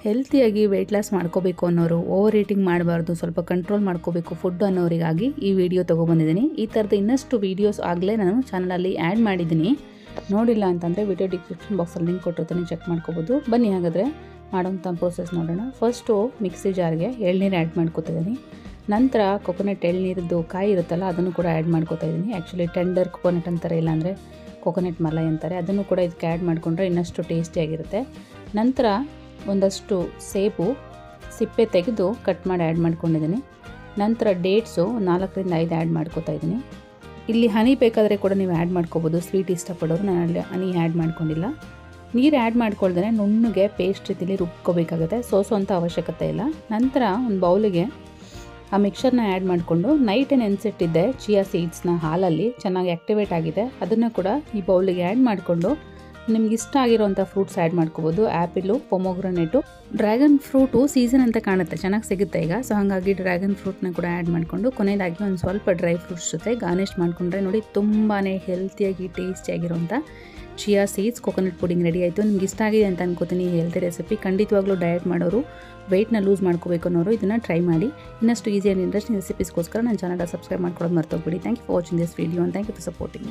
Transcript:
ಹೆಲ್ತಿಯಾಗಿ weight loss ಮಾಡ್ಕೋಬೇಕು ಅನ್ನೋರು, over eating ಮಾಡಬಾರ್ದು, ಸ್ವಲ್ಪ ಕಂಟ್ರೋಲ್ ಮಾಡ್ಕೋಬೇಕು ಫುಡ್ ಅನ್ನೋರಿಗಾಗಿ ಈ ವಿಡಿಯೋ ತೊಗೊಬಂದಿದ್ದೀನಿ. ಈ ಥರದ ಇನ್ನಷ್ಟು ವೀಡಿಯೋಸ್ ಆಗಲೇ ನಾನು ಚಾನಲಲ್ಲಿ ಆ್ಯಡ್ ಮಾಡಿದ್ದೀನಿ. ನೋಡಿಲ್ಲ ಅಂತಂದರೆ ವಿಡಿಯೋ ಡಿಸ್ಕ್ರಿಪ್ಷನ್ ಬಾಕ್ಸಲ್ಲಿ ಲಿಂಕ್ ಕೊಟ್ಟಿರ್ತೀನಿ, ಚೆಕ್ ಮಾಡ್ಕೋಬೋದು. ಬನ್ನಿ ಹಾಗಾದರೆ ಮಾಡೋಂಥ ಪ್ರೋಸೆಸ್ ನೋಡೋಣ. ಫಸ್ಟು ಮಿಕ್ಸಿ ಜಾರ್ಗೆ ಎಳ್ನೀರು ಆ್ಯಡ್ ಮಾಡ್ಕೊತಿದ್ದೀನಿ. ನಂತರ ಕೊಕೊನಟ್ ಎಳ್ನೀರದ್ದು ಕಾಯಿ ಇರುತ್ತಲ್ಲ ಅದನ್ನು ಕೂಡ ಆ್ಯಡ್ ಮಾಡ್ಕೋತಾ ಇದ್ದೀನಿ. ಆ್ಯಕ್ಚುಲಿ ಟೆಂಡರ್ ಕೊಕೊನಟ್ ಅಂತಾರೆ, ಇಲ್ಲಾಂದರೆ ಕೊಕೊನಟ್ ಮಲೈ ಅಂತಾರೆ. ಅದನ್ನು ಕೂಡ ಇದಕ್ಕೆ ಆ್ಯಡ್ ಮಾಡಿಕೊಂಡ್ರೆ ಇನ್ನಷ್ಟು ಟೇಸ್ಟಿಯಾಗಿರುತ್ತೆ. ನಂತರ ಒಂದಷ್ಟು ಸೇಬು ಸಿಪ್ಪೆ ತೆಗೆದು ಕಟ್ ಮಾಡಿ ಆ್ಯಡ್ ಮಾಡ್ಕೊಂಡಿದ್ದೀನಿ. ನಂತರ ಡೇಟ್ಸು 4ರಿಂದ 5 ಆ್ಯಡ್ ಮಾಡ್ಕೋತಾ ಇದ್ದೀನಿ. ಇಲ್ಲಿ ಹನಿ ಬೇಕಾದರೆ ಕೂಡ ನೀವು ಆ್ಯಡ್ ಮಾಡ್ಕೋಬೋದು, ಸ್ವೀಟ್ ಇಷ್ಟಪಡೋರು. ನಾನು ಅಲ್ಲಿ ಹನಿ ಆ್ಯಡ್ ಮಾಡ್ಕೊಂಡಿಲ್ಲ. ನೀರು ಆ್ಯಡ್ ಮಾಡ್ಕೊಳ್ದೇ ನುಣ್ಣಗೆ ಪೇಸ್ಟ್ ರೀತಿಲಿ ರುಬ್ಕೋಬೇಕಾಗುತ್ತೆ, ಸೋಸೋಂಥ ಅವಶ್ಯಕತೆ ಇಲ್ಲ. ನಂತರ ಒಂದು ಬೌಲಿಗೆ ಆ ಮಿಕ್ಸರ್ನ ಆ್ಯಡ್ ಮಾಡಿಕೊಂಡು ನೈಟೇ ನೆನೆಸಿಟ್ಟಿದ್ದೆ ಚಿಯಾ ಸೀಡ್ಸ್ನ ಹಾಲಲ್ಲಿ ಚೆನ್ನಾಗಿ ಆ್ಯಕ್ಟಿವೇಟ್ ಆಗಿದೆ, ಅದನ್ನು ಕೂಡ ಈ ಬೌಲಿಗೆ ಆ್ಯಡ್ ಮಾಡಿಕೊಂಡು ನಿಮ್ಗೆ ಇಷ್ಟ ಆಗಿರೋಂಥ ಫ್ರೂಟ್ಸ್ ಆ್ಯಡ್ ಮಾಡ್ಕೋಬೋದು. ಆ್ಯಪಿಲು, ಪೊಮೊಗ್ರನೇಟು, ಡ್ರ್ಯಾಗನ್ ಫ್ರೂಟು ಸೀಸನ್ ಅಂತ ಕಾಣುತ್ತೆ, ಚೆನ್ನಾಗಿ ಸಿಗುತ್ತೆ ಈಗ. ಸೊ ಹಾಗಾಗಿ ಡ್ರ್ಯಾಗನ್ ಫ್ರೂಟ್ನ ಕೂಡ ಆ್ಯಡ್ ಮಾಡಿಕೊಂಡು ಕೊನೆಯದಾಗಿ ಒಂದು ಸ್ವಲ್ಪ ಡ್ರೈ ಫ್ರೂಟ್ಸ್ ಜೊತೆ ಗಾರ್ನಿಷ್ ಮಾಡಿಕೊಂಡ್ರೆ ನೋಡಿ ತುಂಬಾ ಹೆಲ್ತಿಯಾಗಿ ಟೇಸ್ಟಿಯಾಗಿರೋಂಥ chia seeds coconut pudding ready ಆಯಿತು. ನಿಮ್ಗೆ ಇಷ್ಟ ಆಗಿದೆ ಅಂತ ಅನ್ಕೋತೀನಿ ಈ ಹೆಲ್ತಿ ರೆಸಿಪಿ. ಖಂಡಿತವಾಗ್ಲೂ ಡಯಟ್ ಮಾಡೋರು, ವೆಯ್ಟ್ನ ಲೂಸ್ ಮಾಡ್ಕೋಬೇಕು ಅನ್ನೋರು ಇದನ್ನು ಟ್ರೈ ಮಾಡಿ. ಇನ್ನಷ್ಟು ಈಸಿ ಆ್ಯಂಡ್ ಇಂಟ್ರೆಸ್ಟಿಂಗ್ ರೆಸಿಪೀಸ್ಗೋಸ್ಕರ ನನ್ನ ಚಾನಲ್ನ ಸಬ್ಸ್ಕ್ರೈಬ್ ಮಾಡ್ಕೊಳ್ಳೋದು ಮರ್ತೋಗ್ಬಿಡಿ. Thank you for watching this video and thank you for supporting.